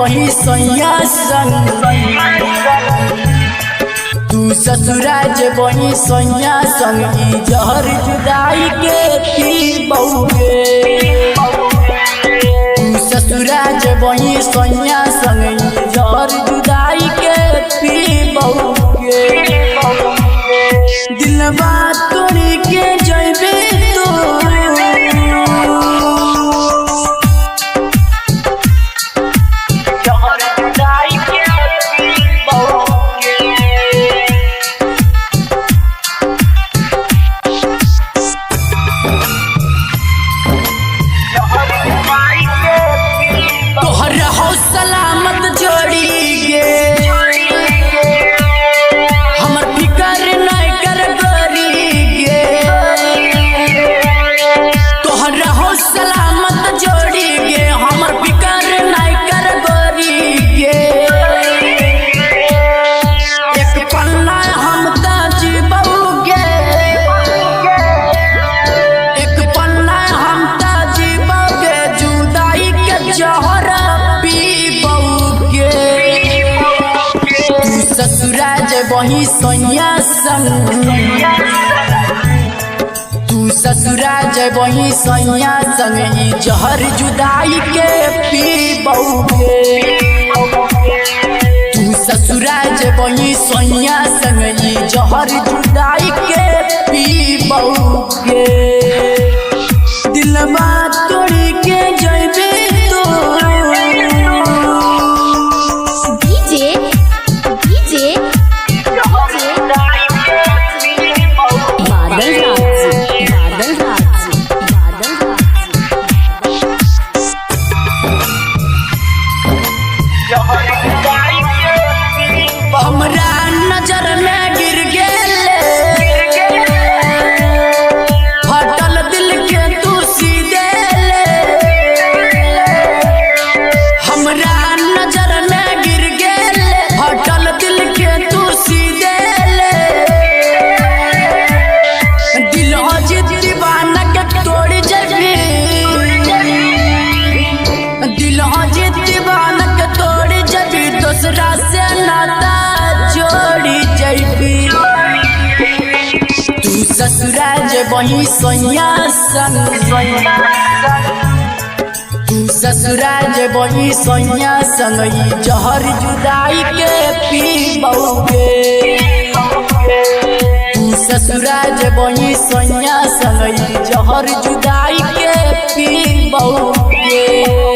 वही सैया संग, तू ससुरा वही सैया संग ई जहर जुदाई के पी बहुगे। तू ससुरा वही सैया संग ई जहर जुदाई के पी बहुगे। दिलवा तोड़ी के जइबे तो ससुरा वही सैया संग, तू ससुरा वही सैया संग ई जहर जुदाई के पी बहुगे। तू ससुरा वही सैया संग ई जहर जुदाई के पी बहुगे। दिलवा तोड़ी के जइबे तो हमरा नजर में गिर गेले, फटल दिल के तू सीधे ले। हमरा नजर में गिर गेले, फटल दिल के तू सीधे ले। दिल अजीत दीवाना के तोड़ जबी, दिल अजीत दीवाना के तोड़ जबी, दूसरा से नाता जोड़ी जइबी। तू ससुरा वही सैया संग, तू ससुरा वही सैया संग ई जहर जुदाई के पी बहुगे। तू ससुरा वही सैया संग ई जहर जुदाई के पी बहुगे।